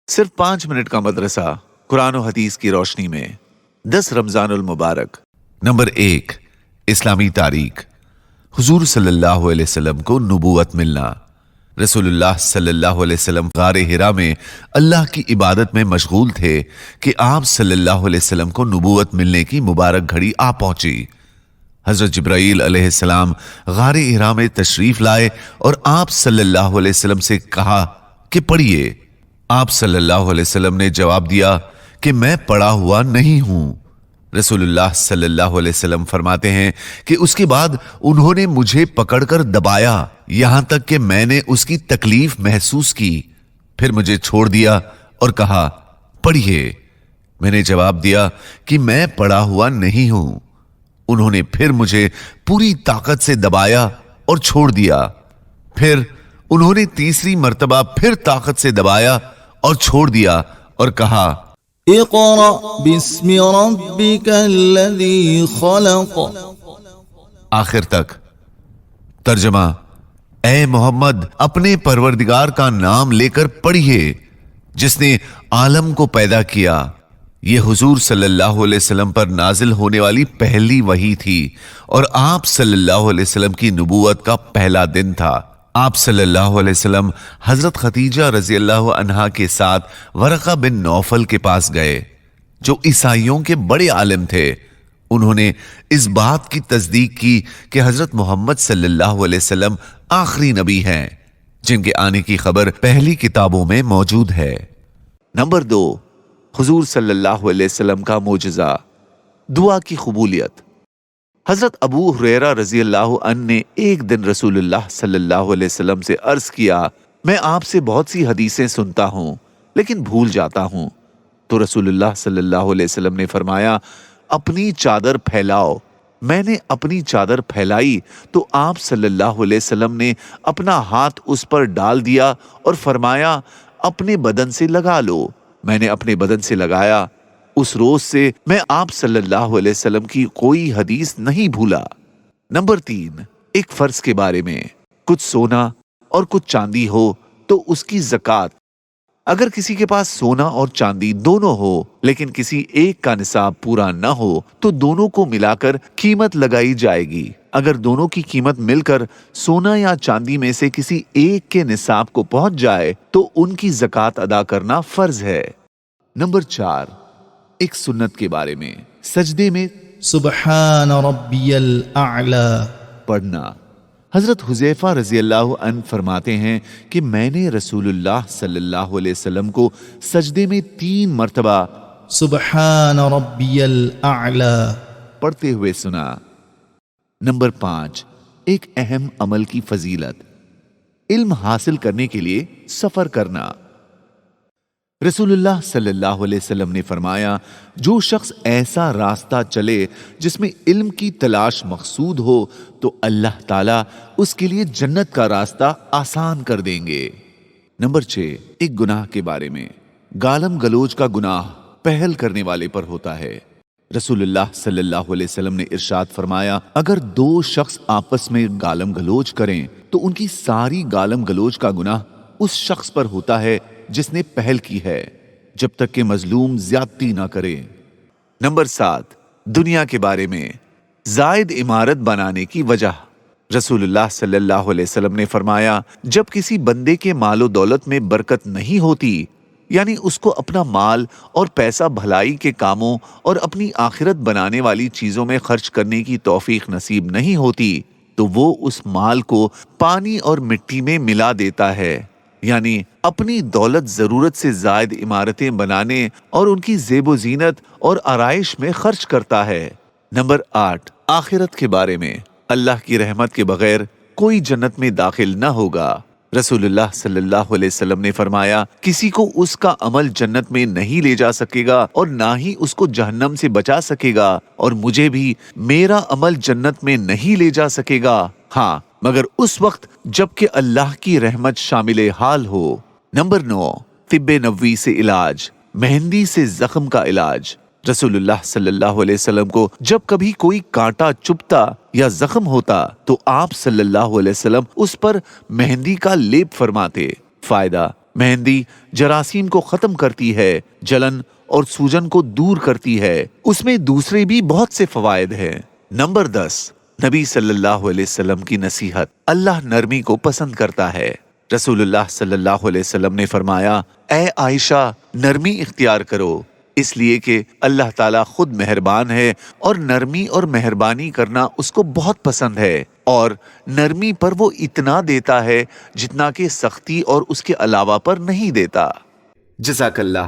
सिर्फ 5 मिनट का मदरसा कुरान और हदीस की रोशनी में 10 रमजानुल मुबारक। नंबर 1, इस्लामी तारीख। हुजूर सल्लल्लाहु अलैहि वसल्लम को नबूवत मिलना। रसूलुल्लाह सल्लल्लाहु अलैहि वसल्लम गारे हिरा में अल्लाह की इबादत में मशगूल थे कि आप सल्लल्लाहु अलैहि वसल्लम को नबूवत मिलने की मुबारक घड़ी आ पहुंची। हजरत जिब्राईल अलैहिस्सलाम गारे हिरा में तशरीफ लाए और आप सल्लल्लाहु अलैहि वसल्लम से कहा कि पढ़िए। आप सल्लल्लाहु अलैहि वसल्लम ने जवाब दिया कि मैं पढ़ा हुआ नहीं हूं। रसूलुल्लाह सल्लल्लाहु अलैहि वसल्लम फरमाते हैं कि उसके बाद उन्होंने मुझे पकड़कर दबाया यहां तक कि मैंने उसकी तकलीफ महसूस की। फिर मुझे छोड़ दिया और कहा पढ़िए। मैंने जवाब दिया कि मैं पढ़ा हुआ नहीं हूं। उन्होंने फिर मुझे पूरी ताकत से दबाया और छोड़ दिया। फिर उन्होंने तीसरी मर्तबा फिर ताकत से दबाया और छोड़ दिया और कहा इक़रा बिस्मि रब्बिकल्लज़ी खलक़। आखिर तक। तर्जुमा, ए मोहम्मद, अपने परवरदिगार का नाम लेकर पढ़िए जिसने आलम को पैदा किया। यह हुजूर सल्लल्लाहु अलैहि वसल्लम पर नाजिल होने वाली पहली वही थी और आप सल्लल्लाहु अलैहि वसल्लम की नबूवत का पहला दिन था। आप सल्लल्लाहु अलैहि वसल्लम हजरत खदीजा रज़ियल्लाहु अन्हा के साथ वरक़ा बिन नौफल के पास गए जो ईसाइयों के बड़े आलिम थे। उन्होंने इस बात की तस्दीक की कि हजरत मोहम्मद सल्लल्लाहु अलैहि वसल्लम आखिरी नबी हैं जिनके आने की खबर पहली किताबों में मौजूद है। नंबर 2, हुजूर सल्लल्लाहु अलैहि वसल्लम का मोजज़ा, दुआ की कबूलियत। हजरत अबू हुरैरा रज़ियल्लाहु अन्हु ने एक दिन रसूलुल्लाह सल्लल्लाहु अलैहि वसल्लम से अर्ज किया, मैं आपसे बहुत सी हदीसें सुनता हूं लेकिन भूल जाता हूं। तो रसूलुल्लाह सल्लल्लाहु अलैहि वसल्लम ने फरमाया, अपनी चादर फैलाओ। मैंने अपनी चादर फैलाई तो आप सल्लल्लाहु अलैहि वसल्लम ने अपना हाथ उस पर डाल दिया और फरमाया, अपने बदन से लगा लो। मैंने अपने बदन से लगाया। उस रोज से मैं आप सल्लल्लाहु अलैहि वसल्लम की कोई हदीस नहीं भूला। नंबर 3, एक फर्ज के बारे में। कुछ सोना और कुछ चांदी हो तो उसकी ज़कात। अगर किसी के पास सोना और चांदी दोनों हो लेकिन किसी एक का निसाब पूरा न हो तो दोनों को मिलाकर कीमत लगाई जाएगी। अगर दोनों की कीमत मिलकर सोना या चांदी में से किसी एक के निसाब को पहुंच जाए तो उनकी ज़कात अदा करना फर्ज है। नंबर 4, एक सुन्नत के बारे में। सजदे में सुब्हान रब्बियल आला पढ़ना। हजरत हुज़ैफा रज़ियल्लाहु अन्हु फरमाते हैं कि मैंने रसूलुल्लाह सल्लल्लाहु अलैहि वसल्लम को सजदे में 3 मर्तबा सुब्हान रब्बियल आला पढ़ते हुए सुना। नंबर 5, एक अहम अमल की फजीलत। इल्म हासिल करने के लिए सफर करना। रसूलुल्लाह सल्लल्लाहु अलैहि वसल्लम ने फरमाया, जो शख्स ऐसा रास्ता चले जिसमें इल्म की तलाश मकसूद हो तो अल्लाह ताला उसके लिए जन्नत का रास्ता आसान कर देंगे। नंबर 6, एक गुनाह के बारे में। गालम गलोच का गुनाह पहल करने वाले पर होता है। रसूलुल्लाह सल्लल्लाहु अलैहि वसल्लम ने इरशाद फरमाया, अगर 2 शख्स आपस में गालम गलोच करें तो उनकी सारी गालम गलोच का गुनाह उस शख्स पर होता है जिसने पहल की है, जब तक कि मजलूम ज्यादती ना करे। नंबर 7, दुनिया के बारे में। जायद इमारत बनाने की वजह। रसूलुल्लाह सल्लल्लाहु अलैहि वसल्लम ने फरमाया, जब किसी बंदे के मालो दौलत में बरकत नहीं होती, यानी उसको अपना माल और पैसा भलाई के कामों और अपनी आखिरत बनाने वाली चीजों में खर्च करने की तौफीक नसीब नहीं होती, तो वो उस माल को पानी और मिट्टी में मिला देता है, यानी अपनी दौलत जरूरत से जायद इमारतें बनाने और उनकी ज़ेबो ज़ीनत और आराइश में खर्च करता है। नंबर 8, आखिरत के बारे में। अल्लाह की रहमत के बगैर कोई जन्नत में दाखिल न होगा। रसूलुल्लाह सल्लल्लाहु अलैहि वसल्लम ने फरमाया, किसी को उसका अमल जन्नत में नहीं ले जा सकेगा और ना ही उसको जहन्नम से बचा सकेगा, और मुझे भी मेरा अमल जन्नत में नहीं ले जा सकेगा, हाँ मगर उस वक्त जबकि अल्लाह की रहमत शामिल हाल हो। नंबर 9, तिब्बे नबवी से इलाज। मेहंदी से जख्म का इलाज। रसूलुल्लाह सल्लल्लाहु अलैहि वसल्लम को जब कभी कोई कांटा चुभता या जख्म होता तो आप सल्लल्लाहु अलैहि वसल्लम उस पर मेहंदी का लेप फरमाते। फायदा, مہندی جراثیم کو ختم کرتی ہے، جلن اور سوجن کو دور کرتی ہے، اس میں دوسرے بھی بہت سے فوائد ہیں۔ نمبر 10، نبی صلی اللہ علیہ وسلم کی نصیحت۔ اللہ نرمی کو پسند کرتا ہے۔ رسول اللہ صلی اللہ علیہ وسلم نے فرمایا، اے عائشہ نرمی اختیار کرو، اس لیے کہ اللہ تعالیٰ خود مہربان ہے اور نرمی اور مہربانی کرنا اس کو بہت پسند ہے، اور نرمی پر وہ اتنا دیتا ہے جتنا کہ سختی اور اس کے علاوہ پر نہیں دیتا۔ جزاک اللہ۔